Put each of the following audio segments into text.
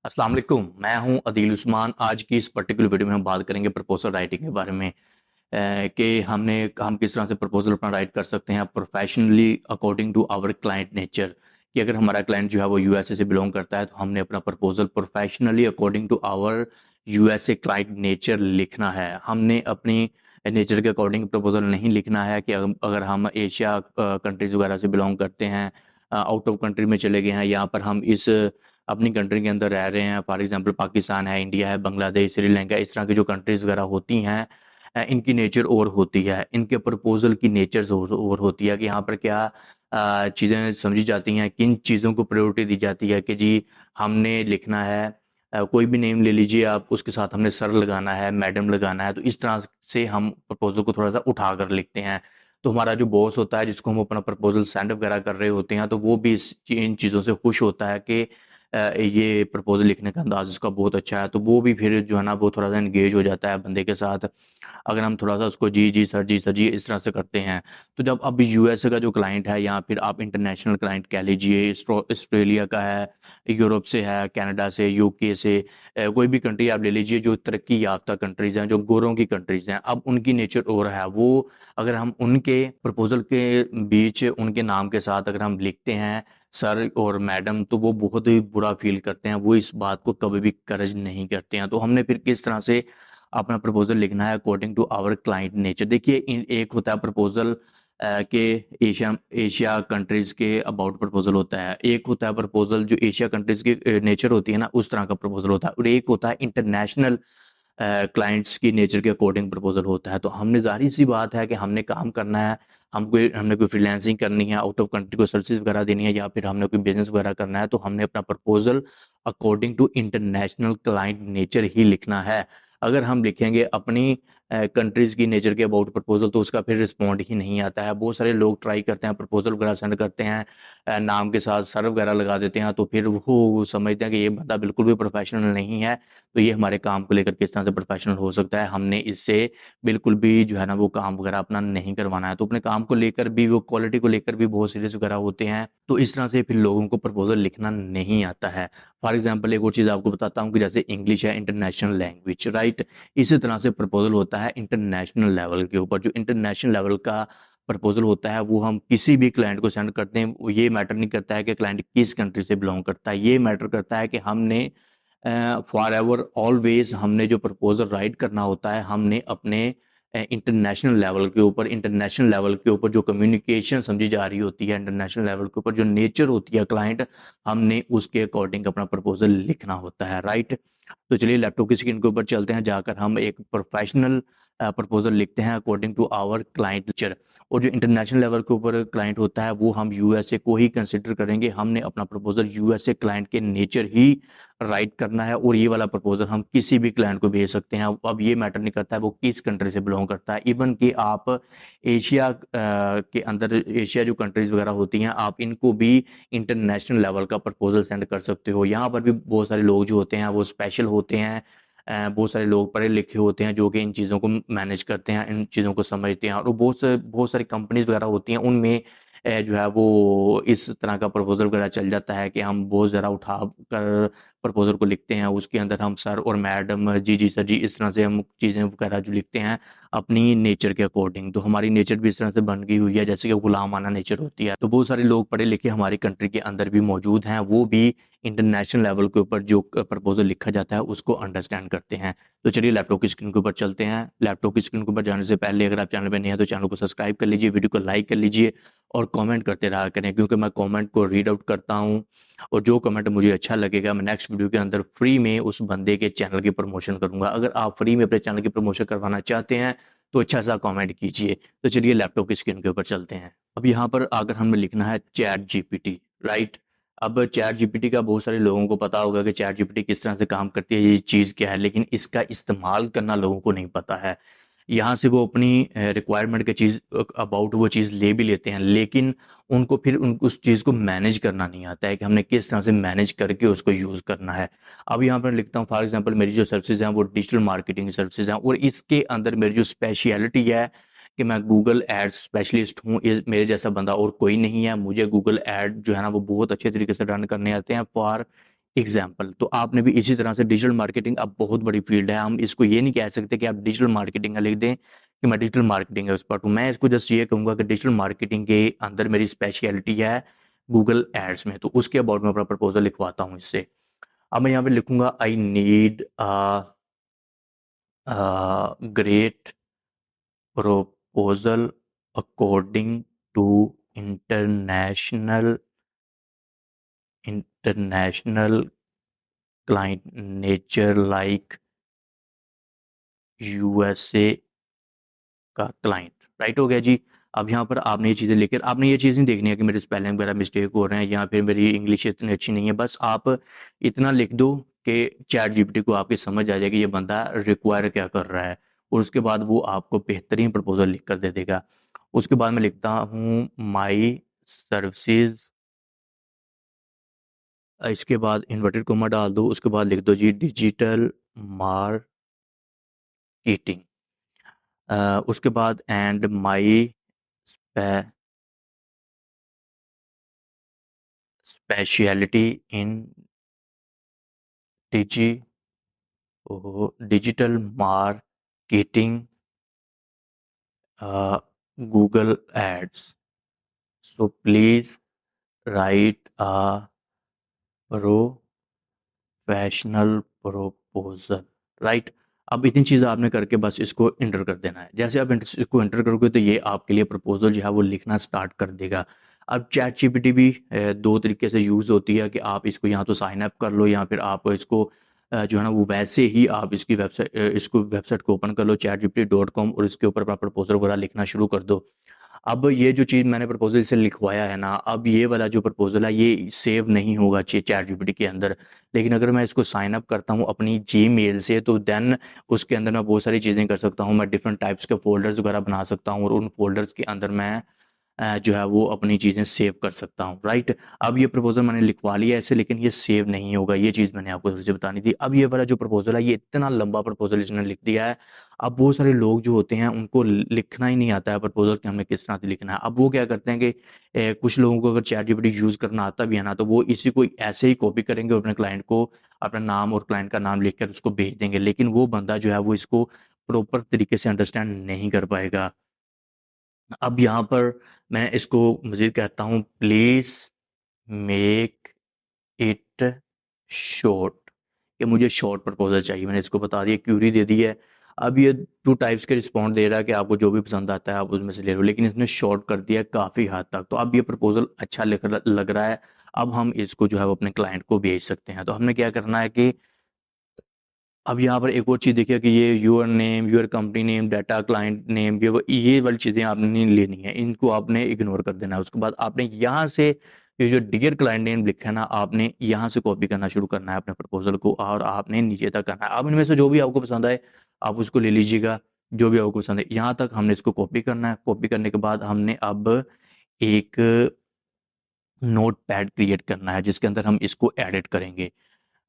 अस्सलाम वालेकुम। मैं हूं अदील उस्मान। आज की इस पर्टिकुलर वीडियो में हम बात करेंगे प्रपोजल राइटिंग के बारे में कि हम किस तरह से प्रपोजल अपना राइट कर सकते हैं professionally according to our client nature. कि अगर हमारा क्लाइंट जो है वो यूएसए से बिलोंग करता है तो हमने अपना proposal professionally according to our USA client nature लिखना है। हमने अपनी नेचर के अकॉर्डिंग प्रपोजल नहीं लिखना है कि अगर हम एशिया कंट्रीज वगैरह से बिलोंग करते हैं, आउट ऑफ कंट्री में चले गए हैं, यहाँ पर हम इस अपनी कंट्री के अंदर रह रहे हैं, फॉर एग्जांपल पाकिस्तान है, इंडिया है, बांग्लादेश, श्रीलंका, इस तरह की जो कंट्रीज वगैरह होती हैं, इनकी नेचर और होती है, इनके प्रपोजल की नेचर और होती है कि यहाँ पर क्या चीज़ें समझी जाती हैं, किन चीज़ों को प्रायोरिटी दी जाती है कि जी हमने लिखना है। कोई भी नेम ले लीजिए आप, उसके साथ हमने सर लगाना है, मैडम लगाना है, तो इस तरह से हम प्रपोजल को थोड़ा सा उठा कर लिखते हैं। तो हमारा जो बॉस होता है जिसको हम अपना प्रपोजल सेंड वगैरह कर रहे होते हैं, तो वो भी इन चीज़ों से खुश होता है कि ये प्रपोजल लिखने का अंदाज इसका बहुत अच्छा है, तो वो भी फिर जो है ना वो थोड़ा सा एंगेज हो जाता है बंदे के साथ। अगर हम थोड़ा सा उसको जी जी सर, जी सर जी इस तरह से करते हैं। तो जब अब यूएसए का जो क्लाइंट है या फिर आप इंटरनेशनल क्लाइंट कह लीजिए, ऑस्ट्रेलिया का है, यूरोप से है, कनाडा से, यूके से, कोई भी कंट्री आप ले लीजिए जो तरक्की याफ्ता कंट्रीज हैं, जो गोरों की कंट्रीज हैं, अब उनकी नेचर और है वो। अगर हम उनके प्रपोजल के बीच उनके नाम के साथ अगर हम लिखते हैं सर और मैडम, तो वो बहुत ही बुरा फील करते हैं, वो इस बात को कभी भी करज नहीं करते हैं। तो हमने फिर किस तरह से अपना प्रपोजल लिखना है according to our client nature. देखिए एक होता है प्रपोजल के एशिया एशिया कंट्रीज के अबाउट प्रपोजल होता है, एक होता है प्रपोजल जो एशिया कंट्रीज की नेचर होती है ना उस तरह का प्रपोजल होता है, और एक होता है इंटरनेशनल क्लाइंट्स की नेचर के अकॉर्डिंग प्रपोजल होता है। तो हमने जाहिर सी बात है कि हमने काम करना है, हमने कोई फ्रीलांसिंग करनी है, आउट ऑफ कंट्री को सर्विसेज वगैरह देनी है, या फिर हमने कोई बिजनेस वगैरह करना है, तो हमने अपना proposal according to international client nature ही लिखना है। अगर हम लिखेंगे अपनी कंट्रीज की नेचर के अबाउट प्रपोजल, तो उसका फिर रिस्पॉन्ड ही नहीं आता है। बहुत सारे लोग ट्राई करते हैं, प्रपोजल वगैरह सेंड करते हैं, नाम के साथ सर वगैरह लगा देते हैं, तो फिर वो समझते हैं कि ये बंदा बिल्कुल भी प्रोफेशनल नहीं है, तो ये हमारे काम को लेकर किस तरह से प्रोफेशनल हो सकता है। हमने इससे बिल्कुल भी जो है ना वो काम वगैरह अपना नहीं करवाना है। तो अपने काम को लेकर भी, वो क्वालिटी को लेकर भी बहुत सीरियस वगैरह होते हैं, तो इस तरह से फिर लोगों को प्रपोजल लिखना नहीं आता है। फॉर एग्जाम्पल एक और चीज़ आपको बताता हूँ कि जैसे इंग्लिश है इंटरनेशनल लैंग्वेज, राइट, इसी तरह से प्रपोजल होता है इंटरनेशनल लेवल के ऊपर। जो इंटरनेशनल लेवल का प्रपोजल होता है वो हम किसी भी क्लाइंट को सेंड करते हैं, वो ये मैटर नहीं करता है कि क्लाइंट किस कंट्री से बिलोंग करता है, ये मैटर करता है कि हमने फॉर एवर ऑलवेज हमने जो प्रपोजल राइट करना होता है, हमने अपने इंटरनेशनल लेवल के ऊपर जो कम्युनिकेशन समझी जा रही होती है, इंटरनेशनल लेवल के ऊपर जो नेचर होती है क्लाइंट, हमने उसके अकॉर्डिंग अपना प्रपोजल लिखना होता है, राइट। तो चलिए लैपटॉप की स्क्रीन के ऊपर चलते हैं, जाकर हम एक प्रोफेशनल प्रपोजल लिखते हैं according to our client nature. और जो इंटरनेशनल लेवल के ऊपर क्लाइंट होता है वो हम यूएसए को ही कंसिडर करेंगे। हमने अपना प्रपोजल यूएसए क्लाइंट के नेचर ही राइट करना है, और ये वाला प्रपोजल हम किसी भी क्लाइंट को भेज सकते हैं। अब ये मैटर नहीं करता है वो किस कंट्री से बिलोंग करता है, इवन कि आप एशिया के अंदर, एशिया जो कंट्रीज वगैरह होती हैं, आप इनको भी इंटरनेशनल लेवल का प्रपोजल सेंड कर सकते हो। यहाँ पर भी बहुत सारे लोग जो होते हैं वो स्पेशल होते हैं, बहुत सारे लोग पढ़े लिखे होते हैं जो कि इन चीज़ों को मैनेज करते हैं, इन चीज़ों को समझते हैं, और बहुत सारी कंपनीज वगैरह होती हैं, उनमें जो है वो इस तरह का प्रपोजल वगैरह चल जाता है कि हम बहुत ज़रा उठा कर प्रपोजल को लिखते हैं, उसके अंदर हम सर और मैडम, जी जी सर जी, इस तरह से हम चीज़ें वगैरह जो लिखते हैं अपनी नेचर के अकॉर्डिंग। तो हमारी नेचर भी इस तरह से बन गई हुई है जैसे कि गुलामाना नेचर होती है। तो बहुत सारे लोग पढ़े लिखे हमारी कंट्री के अंदर भी मौजूद हैं, वो भी इंटरनेशनल लेवल के ऊपर जो प्रपोजल लिखा जाता है उसको अंडरस्टैंड करते हैं। तो चलिए लैपटॉप की स्क्रीन के ऊपर चलते हैं। लैपटॉप की स्क्रीन के ऊपर जाने से पहले अगर आप चैनल पे नए हैं तो चैनल को सब्सक्राइब कर लीजिए, वीडियो को लाइक कर लीजिए, और कमेंट करते रहा करें, क्योंकि मैं कमेंट को रीड आउट करता हूँ, और जो कमेंट मुझे अच्छा लगेगा मैं नेक्स्ट वीडियो के अंदर फ्री में उस बंदे के चैनल की प्रमोशन करूंगा। अगर आप फ्री में अपने चैनल की प्रमोशन करवाना चाहते हैं तो अच्छा सा कमेंट कीजिए। तो चलिए लैपटॉप की स्क्रीन के ऊपर चलते हैं। अब यहाँ पर अगर हमें लिखना है चैट जीपीटी, राइट। अब चैट जीपीटी का बहुत सारे लोगों को पता होगा कि चैट जीपीटी किस तरह से काम करती है, ये चीज़ क्या है, लेकिन इसका इस्तेमाल करना लोगों को नहीं पता है। यहाँ से वो अपनी रिक्वायरमेंट की चीज़ अबाउट वो चीज़ ले भी लेते हैं, लेकिन उनको फिर उस चीज़ को मैनेज करना नहीं आता है कि हमने किस तरह से मैनेज करके उसको यूज़ करना है। अब यहाँ पर लिखता हूँ फॉर एग्जांपल मेरी जो सर्विसेज हैं वो डिजिटल मार्केटिंग सर्विसेज हैं, और इसके अंदर मेरी जो स्पेशलिटी है कि मैं गूगल एड स्पेशलिस्ट हूँ। मेरे जैसा बंदा और कोई नहीं है। मुझे गूगल एड जो है ना वो बहुत अच्छे तरीके से रन करने आते हैं फॉर एग्जाम्पल। तो आपने भी इसी तरह से डिजिटल मार्केटिंग अब बहुत बड़ी फील्ड है, हम इसको ये नहीं कह सकते कि आप डिजिटल मार्केटिंग का लिख दें कि मैं डिजिटल मार्केटिंग है उस पर हूँ। मैं इसको जस्ट ये कहूँगा कि डिजिटल मार्केटिंग के अंदर मेरी स्पेशलिटी है गूगल एड्स में, तो उसके अबाउट मैं अपना प्रपोजल लिखवाता हूँ इससे। अब मैं यहाँ पे लिखूंगा I need great proposal according to international international client nature like USA का क्लाइंट। राइट हो गया जी। अब यहाँ पर आपने ये चीज़ें लेकर, आपने ये चीज़ नहीं देखनी है कि मेरे स्पेलिंग वगैरह मिस्टेक हो रहे हैं या फिर मेरी इंग्लिश इतनी अच्छी नहीं है, बस आप इतना लिख दो कि चैट जीपीटी को आपकी समझ आ जाएगी ये बंदा रिक्वायर क्या कर रहा है, और उसके बाद वो आपको बेहतरीन प्रपोजल लिख कर दे देगा। उसके बाद मैं लिखता हूँ माई सर्विसेज, इसके बाद इन्वर्टेड कोमा डाल दो, उसके बाद लिख दो जी डिजिटल मार्केटिंग, उसके बाद and my speciality in digi digital marketing Google ads, so please write a professional proposal. Right. अब इतनी चीज़ आपने करके बस इसको इंटर कर देना है। जैसे आप इसको इंटर करोगे तो ये आपके लिए प्रपोजल जो है वो लिखना स्टार्ट कर देगा। अब चैट जीपीटी भी दो तरीके से यूज़ होती है कि आप इसको यहाँ तो साइन अप कर लो या फिर आप इसको जो है ना वो वैसे ही आप इसकी वेबसाइट इसको वेबसाइट को ओपन कर लो chatgpt.com और इसके ऊपर अपना प्रपोजल वगैरह लिखना शुरू कर दो। अब ये जो चीज़ मैंने प्रपोजल से लिखवाया है ना, अब ये वाला जो प्रपोजल है ये सेव नहीं होगा चैट जीपीटी के अंदर। लेकिन अगर मैं इसको साइन अप करता हूँ अपनी जीमेल से तो देन उसके अंदर मैं बहुत सारी चीज़ें कर सकता हूँ। मैं डिफरेंट टाइप्स के फोल्डर्स वगैरह बना सकता हूँ और उन फोल्डर्स के अंदर मैं जो है वो अपनी चीज़ें सेव कर सकता हूँ। राइट। अब ये प्रपोजल मैंने लिखवा लिया ऐसे, लेकिन ये सेव नहीं होगा, ये चीज़ मैंने आपको थोड़ी सी बतानी थी। अब ये वाला जो प्रपोजल है ये इतना लंबा प्रपोजल इसने लिख दिया है। अब बहुत सारे लोग जो होते हैं उनको लिखना ही नहीं आता है प्रपोजल कि हमने किस तरह से लिखना है। अब वो क्या करते हैं कि कुछ लोगों को अगर चैट जीपीटी यूज़ करना आता भी है ना तो वो इसी को ऐसे ही कॉपी करेंगे और अपने क्लाइंट को अपना नाम और क्लाइंट का नाम लिखकर उसको भेज देंगे, लेकिन वो बंदा जो है वो इसको प्रॉपर तरीके से अंडरस्टैंड नहीं कर पाएगा। अब यहाँ पर मैं इसको मज़ीद कहता हूँ प्लीज़ मेक इट शॉर्ट, कि मुझे शॉर्ट प्रपोजल चाहिए। मैंने इसको बता दिया, क्यूरी दे दी है। अब ये टू टाइप्स के रिस्पॉन्ड दे रहा है कि आपको जो भी पसंद आता है आप उसमें से ले लो, लेकिन इसने शॉर्ट कर दिया काफ़ी हद तक। तो अब ये प्रपोजल अच्छा लग रहा है। अब हम इसको जो है वो अपने क्लाइंट को भेज सकते हैं। तो हमने क्या करना है कि अब यहाँ पर एक और चीज़ देखिए कि ये your name, your company name, data, client name, ये वाली चीज़ें आपने नहीं लेनी है, इनको आपने इग्नोर कर देना है। उसके बाद आपने यहाँ से ये जो डियर क्लाइंट नेम लिखा है ना, आपने यहाँ से कॉपी करना शुरू करना है अपने प्रपोजल को और आपने नीचे तक करना है। अब इनमें से जो भी आपको पसंद आए आप उसको ले लीजिएगा, जो भी आपको पसंद है। यहाँ तक हमने इसको कॉपी करना है। कॉपी करने के बाद हमने अब एक नोट पैड क्रिएट करना है जिसके अंदर हम इसको एडिट करेंगे।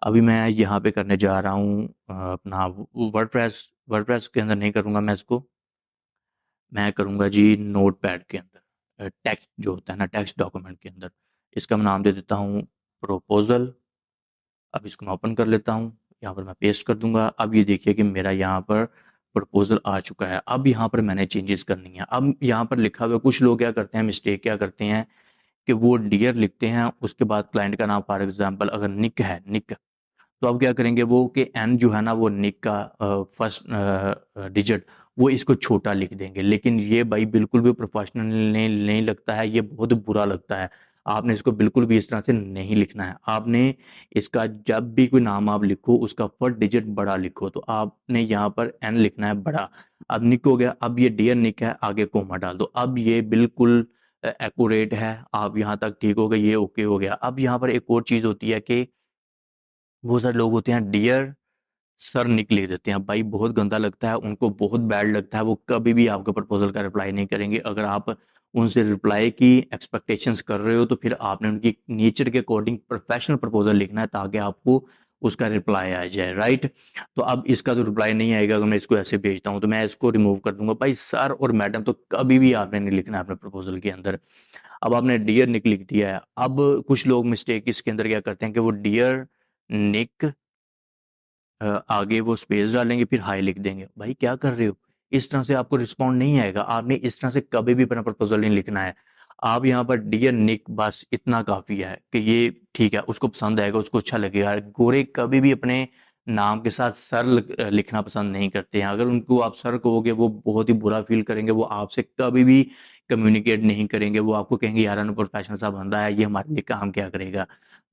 अभी मैं यहाँ पे करने जा रहा हूँ अपना वर्डप्रेस। वर्डप्रेस के अंदर नहीं करूँगा मैं इसको, मैं करूँगा जी नोट पैड के अंदर, टेक्स्ट जो होता है ना टेक्स्ट डॉक्यूमेंट के अंदर। इसका मैं नाम दे देता हूँ प्रोपोजल। अब इसको मैं ओपन कर लेता हूँ, यहाँ पर मैं पेस्ट कर दूंगा। अब ये देखिए कि मेरा यहाँ पर प्रपोजल आ चुका है। अब यहाँ पर मैंने चेंजेस करनी है। अब यहाँ पर लिखा हुआ, कुछ लोग क्या करते हैं, मिस्टेक क्या करते हैं कि वो डियर लिखते हैं, उसके बाद क्लाइंट का नाम फॉर एग्जांपल अगर निक है, निक, तो अब क्या करेंगे वो कि एन जो है ना वो निक का फर्स्ट डिजिट वो इसको छोटा लिख देंगे। लेकिन ये भाई बिल्कुल भी प्रोफेशनल नहीं लगता है, ये बहुत बुरा लगता है। आपने इसको बिल्कुल भी इस तरह से नहीं लिखना है। आपने इसका जब भी कोई नाम आप लिखो उसका फर्स्ट डिजिट बड़ा लिखो। तो आपने यहाँ पर एन लिखना है बड़ा। अब निक हो गया, अब ये डियर निक है, आगे कोमा डाल दो। अब ये बिल्कुल एक्यूरेट है। आप यहाँ तक ठीक हो गए, ये ओके हो गया। अब यहाँ पर एक और चीज़ होती है कि बहुत सारे लोग होते हैं डियर सर निक लिख देते हैं। भाई बहुत गंदा लगता है, उनको बहुत बैड लगता है, वो कभी भी आपके प्रपोजल का रिप्लाई नहीं करेंगे। अगर आप उनसे रिप्लाई की एक्सपेक्टेशंस कर रहे हो तो फिर आपने उनकी नेचर के अकॉर्डिंग प्रोफेशनल प्रपोजल लिखना है ताकि आपको उसका रिप्लाई आ जाए। राइट। तो अब इसका तो रिप्लाई नहीं आएगा अगर मैं इसको ऐसे भेजता हूँ, तो मैं इसको रिमूव कर दूंगा। भाई सर और मैडम तो कभी भी आपने नहीं लिखना है अपने प्रपोजल के अंदर। अब आपने डियर निक लिख दिया है। अब कुछ लोग मिस्टेक इसके अंदर क्या करते हैं कि वो डियर निक, आगे वो स्पेस डालेंगे, फिर हाई लिख देंगे। भाई क्या कर रहे हो? इस तरह से आपको रिस्पॉन्ड नहीं आएगा। आपने इस तरह से कभी भी अपना प्रपोजल नहीं लिखना है। आप यहाँ पर डियर निक, बस इतना काफी है कि ये ठीक है, उसको पसंद आएगा, उसको अच्छा लगेगा। गोरे कभी भी अपने नाम के साथ सर लिखना पसंद नहीं करते हैं। अगर उनको आप सर कहोगे, वो बहुत ही बुरा फील करेंगे, वो आपसे कभी भी कम्युनिकेट नहीं करेंगे। वो आपको कहेंगे यार अनप्रोफेशनल सा बंदा है, ये हमारे लिए काम क्या करेगा।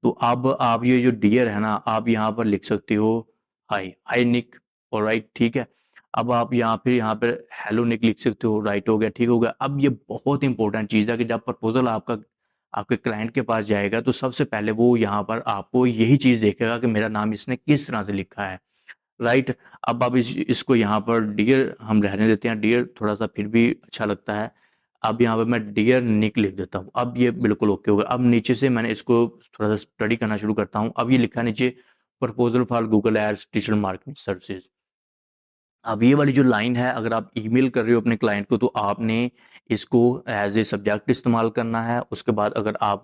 तो अब आप ये जो डियर है ना, आप यहाँ पर लिख सकते हो हाय, हाय निक, ऑलराइट, ठीक है। अब आप यहाँ पर हेलो निक लिख सकते हो, राइट हो गया, ठीक हो गया। अब ये बहुत इंपॉर्टेंट चीज़ है कि जब प्रपोजल आपका आपके क्लाइंट के पास जाएगा, तो सबसे पहले वो यहाँ पर आपको यही चीज़ देखेगा कि मेरा नाम इसने किस तरह से लिखा है, राइट। अब आप इसको यहाँ पर डियर हम रहने देते हैं, डियर थोड़ा सा फिर भी अच्छा लगता है। अब यहाँ पर मैं डियर निक लिख देता हूँ। अब ये बिल्कुल ओके हो गया। अब नीचे से मैंने इसको थोड़ा सा स्टडी करना शुरू करता हूँ। अब ये लिखा है नीचे, proposal for Google ads digital marketing services. अब ये वाली जो लाइन है, अगर आप ईमेल कर रहे हो अपने क्लाइंट को, तो आपने इसको एज ए सब्जेक्ट इस्तेमाल करना है। उसके बाद अगर आप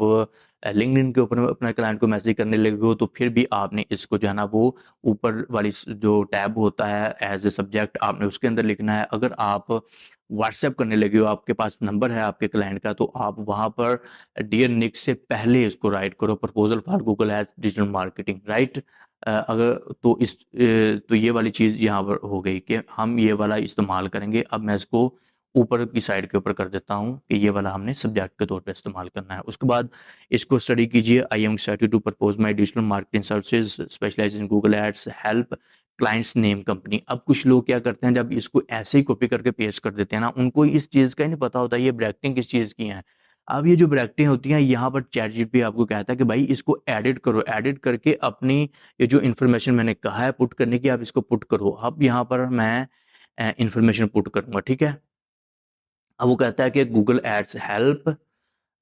लिंक्डइन के ऊपर अपने क्लाइंट को मैसेज करने लगे हो, तो फिर भी आपने इसको जो है ना, वो ऊपर वाली जो टैब होता है एज ए सब्जेक्ट, आपने उसके अंदर लिखना है। अगर आप व्हाट्सएप करने लगे हो, आपके पास नंबर है आपके क्लाइंट का, तो आप वहाँ पर डियर निक से पहले इसको राइट करो, proposal for Google ads digital marketing, right. अगर तो तो ये वाली चीज़ यहाँ पर हो गई कि हम ये वाला इस्तेमाल करेंगे। अब मैं इसको ऊपर की साइड के ऊपर कर देता हूँ कि ये वाला हमने सब्जेक्ट के तौर पे इस्तेमाल करना है। उसके बाद इसको स्टडी कीजिए। I am excited to propose my digital marketing services specialize in Google ads help clients name company. अब कुछ लोग क्या करते हैं, जब इसको ऐसे ही कॉपी करके पेस्ट कर देते हैं ना, उनको इस चीज़ का ही नहीं पता होता ये ब्रैकेटिंग किस चीज़ की है। अब ये जो ब्रैकेटें होती हैं, यहाँ पर चैट जीपीटी आपको कहता है कि भाई इसको एडिट करो, एडिट करके अपनी ये जो इन्फॉर्मेशन मैंने कहा है पुट करने की, आप इसको पुट करो। अब यहाँ पर मैं इन्फॉर्मेशन पुट करूंगा, ठीक है। अब वो कहता है कि गूगल एड्स हेल्प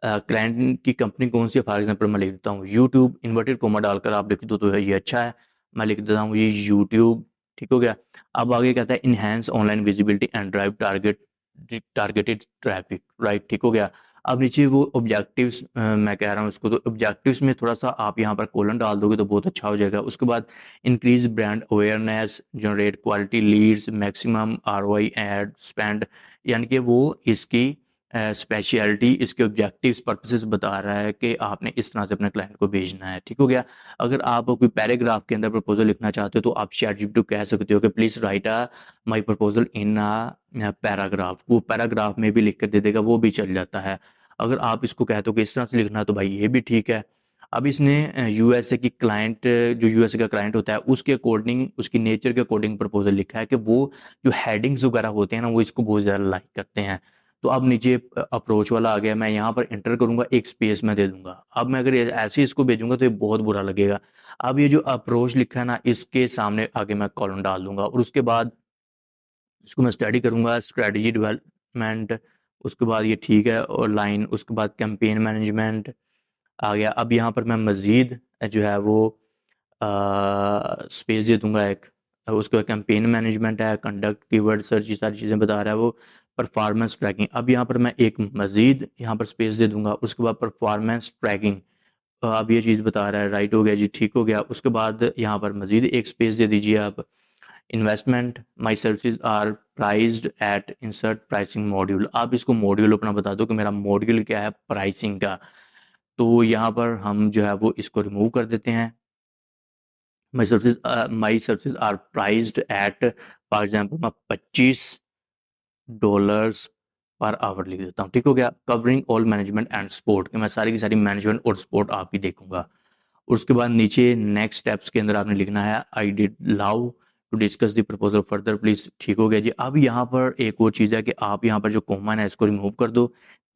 क्लाइंट की कंपनी कौन सी है। फॉर एग्जाम्पल मैं लिख देता हूँ यूट्यूब, इन्वर्टेड कोमा डालकर आप लिख दो तो ये अच्छा है। मैं लिख देता हूँ ये यूट्यूब, ठीक हो गया। अब आगे कहता है enhance online visibility and drive targeted traffic, right, ठीक हो गया। अब नीचे वो ऑब्जेक्टिव्स मैं कह रहा हूँ उसको, तो ऑब्जेक्टिव्स में थोड़ा सा आप यहाँ पर कोलन डाल दोगे तो बहुत अच्छा हो जाएगा। उसके बाद increase brand awareness, generate quality Leeds, maximum ROI ad spend, यानी कि वो इसकी स्पेशलिटी, इसके ऑब्जेक्टिव्स पर्पसेस बता रहा है कि आपने इस तरह से अपने क्लाइंट को भेजना है, ठीक हो गया। अगर आप कोई पैराग्राफ के अंदर प्रपोजल लिखना चाहते हो, तो आप चैटजीपीटी को कह सकते हो कि please right my proposal in paragraph. वो पैराग्राफ में भी लिख कर दे देगा, वो भी चल जाता है। अगर आप इसको कहते हो कि इस तरह से लिखना, तो भाई ये भी ठीक है। अब इसने यूएसए की क्लाइंट, जो यूएसए का क्लाइंट होता है, उसके अकॉर्डिंग, उसकी नेचर के अकॉर्डिंग प्रपोजल लिखा है कि वो जो हेडिंग्स वगैरह होते हैं ना, वो इसको बहुत ज़्यादा लाइक करते हैं। तो अब नीचे अप्रोच वाला आ गया, मैं यहाँ पर एंटर करूंगा, एक स्पेस में दे दूंगा। अब मैं अगर ऐसे इसको भेजूंगा तो ये बहुत बुरा लगेगा। अब ये जो अप्रोच लिखा है ना, इसके सामने आगे मैं कॉलम डाल दूंगा, और उसके बाद इसको मैं स्टडी करूंगा, स्ट्रेटजी डेवलपमेंट। उसके बाद ये ठीक है, और लाइन, उसके बाद कैंपेन मैनेजमेंट आ गया। अब यहाँ पर मैं मज़ीद जो है वो स्पेस दे दूंगा एक। उसके बाद कैंपेन मैनेजमेंट है, कंडक्ट, कीवर्ड सर्च, ये सारी चीज़ें बता रहा है वो। परफॉर्मेंस ट्रैकिंग, अब यहाँ पर मैं एक मज़ीद यहाँ पर स्पेस दे दूंगा। उसके बाद परफॉर्मेंस ट्रैकिंग, अब ये चीज़ बता रहा है, राइट हो गया जी, ठीक हो गया। उसके बाद यहाँ पर मज़ीद एक स्पेस दे दीजिए आप। Investment, my services are priced at insert pricing module. आप इसको मॉड्यूल अपना बता दो कि मेरा मॉड्यूल क्या है प्राइसिंग का। तो यहाँ पर हम जो है वो इसको रिमूव कर देते हैं। My services are priced at, for example मैं $25 पर आवर लिख देता हूँ, ठीक हो गया। Covering all management and support, कि मैं सारी की सारी मैनेजमेंट और सपोर्ट आपकी देखूंगा। उसके बाद नीचे नेक्स्ट स्टेप्स के अंदर आपने लिखना है I did love to discuss the proposal further please, ठीक हो गया जी। अब यहाँ पर एक और चीज़ है कि आप यहाँ पर जो कॉमन है इसको रिमूव कर दो,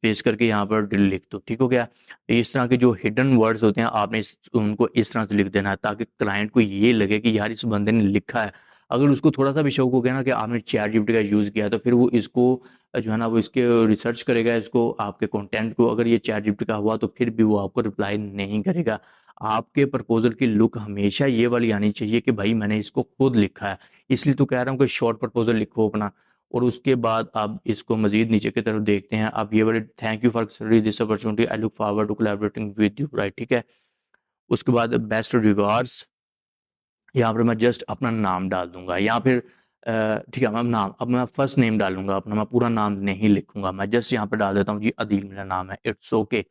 पेस्ट करके यहाँ पर डिल लिख दो, ठीक हो गया। तो इस तरह के जो हिडन वर्ड्स होते हैं, आपने उनको इस तरह से लिख देना है, ताकि क्लाइंट को ये लगे कि यार इस बंदे ने लिखा है। अगर उसको थोड़ा सा भी शौक हो गया ना कि आपने चैट जीपीटी का यूज़ किया, तो फिर वो इसको जो है ना वो इसके रिसर्च करेगा, इसको आपके कंटेंट को। अगर ये चैट जीपीटी का हुआ, तो फिर भी वो आपको रिप्लाई नहीं करेगा। आपके प्रपोजल की लुक हमेशा ये वाली आनी चाहिए कि भाई मैंने इसको खुद लिखा है। इसलिए तो कह रहा हूँ कि शॉर्ट प्रपोजल लिखो अपना। और उसके बाद आप इसको मजीद नीचे की तरफ देखते हैं, आप ये वाले thank you for this opportunity, I look forward to collaborating with you, right, ठीक है। उसके बाद बेस्ट रिगार्ड्स, यहाँ पर मैं जस्ट अपना नाम डाल दूंगा, या फिर ठीक है, मैं नाम, अब मैं फर्स्ट नेम डालूंगा अपना, मैं पूरा नाम नहीं लिखूंगा, मैं जस्ट यहाँ पर डाल देता हूँ जी अदील मेरा नाम है, इट्स ओके।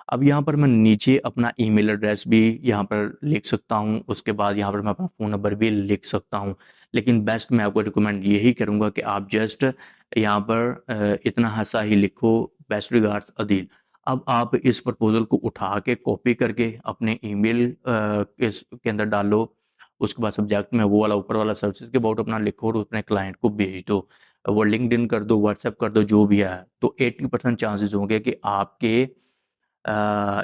अब यहाँ पर मैं नीचे अपना ईमेल एड्रेस भी यहाँ पर लिख सकता हूँ, उसके बाद यहाँ पर मैं अपना फ़ोन नंबर भी लिख सकता हूँ। लेकिन बेस्ट मैं आपको रिकमेंड यही करूँगा कि आप जस्ट यहाँ पर इतना सा ही लिखो, बेस्ट रिगार्ड्स अदील। अब आप इस प्रपोजल को उठा के कॉपी करके अपने ईमेल के अंदर डालो, उसके बाद सब्जेक्ट में वो वाला ऊपर वाला सर्विसेज के अबाउट अपना लिखो और अपने क्लाइंट को भेज दो। वो लिंक्डइन कर दो, व्हाट्सएप कर दो, जो भी है, तो 80% चांसेस होंगे कि आपके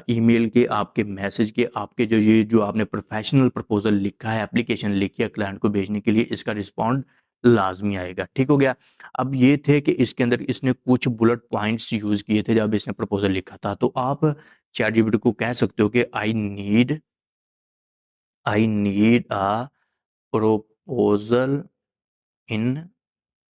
ईमेल के, आपके मैसेज के, आपके जो ये जो आपने प्रोफेशनल प्रपोजल लिखा है, एप्लीकेशन लिखी है क्लाइंट को भेजने के लिए, इसका रिस्पॉन्ड लाजमी आएगा। ठीक हो गया। अब ये थे कि इसके अंदर इसने कुछ बुलेट पॉइंट्स यूज किए थे जब इसने प्रपोजल लिखा था। तो आप चैट जीपीटी को कह सकते हो कि I need a proposal in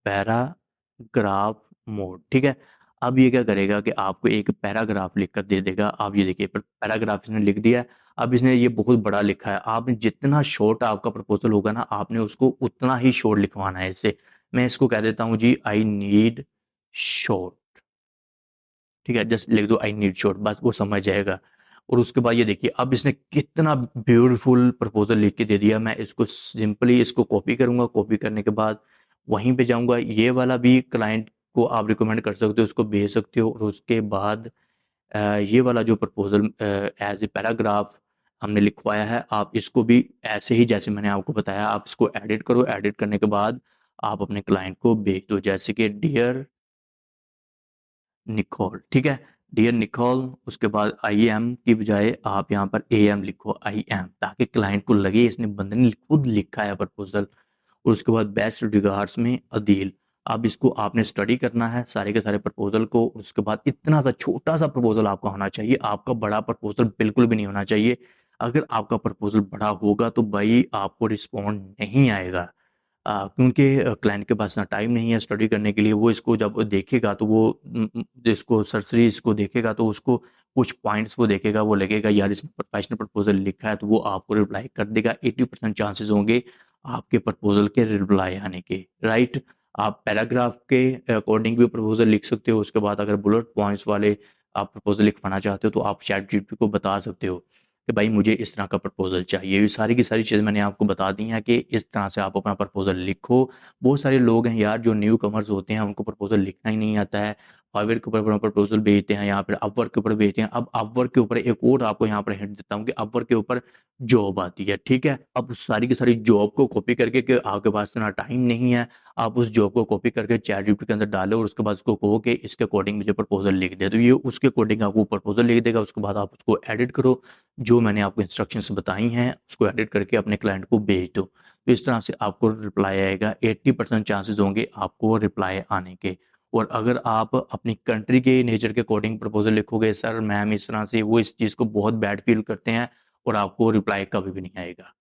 paragraph mode. ठीक है। अब ये क्या करेगा कि आपको एक पैराग्राफ लिखकर दे देगा। आप ये देखिए पैराग्राफ इसने लिख दिया है। अब इसने ये बहुत बड़ा लिखा है, आप जितना शॉर्ट आपका प्रपोजल होगा ना, आपने उसको उतना ही शॉर्ट लिखवाना है इससे। मैं इसको कह देता हूँ जी आई नीड शॉर्ट। ठीक है, जस्ट लिख दो आई नीड शॉर्ट, बस वो समझ जाएगा। और उसके बाद ये देखिए अब इसने कितना ब्यूटीफुल प्रपोजल लिख के दे दिया। मैं इसको सिंपली इसको कॉपी करूंगा, कॉपी करने के बाद वहीं पे जाऊंगा, ये वाला भी क्लाइंट को आप रिकमेंड कर सकते हो, उसको भेज सकते हो। और उसके बाद ये वाला जो प्रपोजल एज ए पैराग्राफ हमने लिखवाया है, आप इसको भी ऐसे ही जैसे मैंने आपको बताया, आप इसको एडिट करो, एडिट करने के बाद आप अपने क्लाइंट को भेज दो, जैसे कि डियर निकोल। ठीक है, डियर निकोल, उसके बाद आई एम की बजाय आप यहाँ पर ए एम लिखो, आई एम, ताकि क्लाइंट को लगे इसने बंदे ने खुद लिखा है प्रपोजल। और उसके बाद बेस्ट रिगार्ड्स में अदील। अब इसको आपने स्टडी करना है सारे के सारे प्रपोजल को। उसके बाद इतना सा छोटा सा प्रपोजल आपका होना चाहिए, आपका बड़ा प्रपोजल बिल्कुल भी नहीं होना चाहिए। अगर आपका प्रपोजल बड़ा होगा तो भाई आपको रिस्पॉन्ड नहीं आएगा, क्योंकि क्लाइंट के पास ना टाइम नहीं है स्टडी करने के लिए। वो इसको जब देखेगा तो वो इसको सरसरी इसको देखेगा तो उसको कुछ पॉइंट्स वो देखेगा, वो लगेगा यार इसने प्रोफेशनल प्रपोजल लिखा है, तो वो आपको रिप्लाई कर देगा। 80% चांसेस होंगे आपके प्रपोजल के रिप्लाई आने के, राइट। आप पैराग्राफ के अकॉर्डिंग भी प्रपोजल लिख सकते हो। उसके बाद अगर बुलेट पॉइंट्स वाले आप प्रपोजल लिखवाना चाहते हो तो आप चैट जीपीटी को बता सकते हो कि भाई मुझे इस तरह का प्रपोजल चाहिए। ये सारी की सारी चीज़ें मैंने आपको बता दी हैं कि इस तरह से आप अपना प्रपोजल लिखो। बहुत सारे लोग हैं यार जो न्यू कमर्स होते हैं, उनको प्रपोजल लिखना ही नहीं आता है, फाइवर के ऊपर प्रपोजल भेजते हैं, यहाँ पर अपवर्क के ऊपर भेजते हैं। अब अपवर्क के ऊपर एक और आपको यहाँ पर हिंट देता हूँ कि अपवर्क के ऊपर जॉब आती है। ठीक है, अब उस सारी की सारी जॉब को कॉपी करके, कि आपके पास इतना टाइम नहीं है, आप उस जॉब को कॉपी करके चैट जीपीटी के अंदर डालो और उसके बाद उसको कहो कि इसके अकॉर्डिंग मुझे प्रपोजल लिख दे, तो ये उसके अकॉर्डिंग आपको प्रपोजल लिख देगा। उसके बाद आप उसको एडिट करो, जो मैंने आपको इंस्ट्रक्शंस बताई हैं उसको एडिट करके अपने क्लाइंट को भेज दो। तो इस तरह से आपको रिप्लाई आएगा। 80% चांसेस होंगे आपको रिप्लाई आने के। और अगर आप अपनी कंट्री के नेचर के अकॉर्डिंग प्रपोजल लिखोगे, सर मैम इस तरह से, वो इस चीज़ को बहुत बैड फील करते हैं और आपको रिप्लाई कभी भी नहीं आएगा।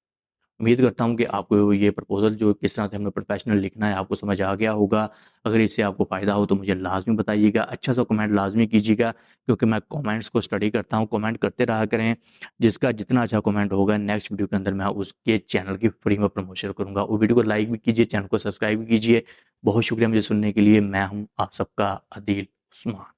उम्मीद करता हूँ कि आपको ये प्रपोजल जो किस तरह से हमें प्रोफेशनल लिखना है आपको समझ आ गया होगा। अगर इससे आपको फ़ायदा हो तो मुझे लाज़मी बताइएगा, अच्छा सा कमेंट लाज़मी कीजिएगा, क्योंकि मैं कमेंट्स को स्टडी करता हूँ। कमेंट करते रहा करें, जिसका जितना अच्छा कमेंट होगा नेक्स्ट वीडियो के अंदर मैं उसके चैनल की फ्री में प्रमोशन करूँगा। और वीडियो को लाइक भी कीजिए, चैनल को सब्सक्राइब भी कीजिए। बहुत शुक्रिया मुझे सुनने के लिए। मैं हूँ आप सबका अदील उस्मान।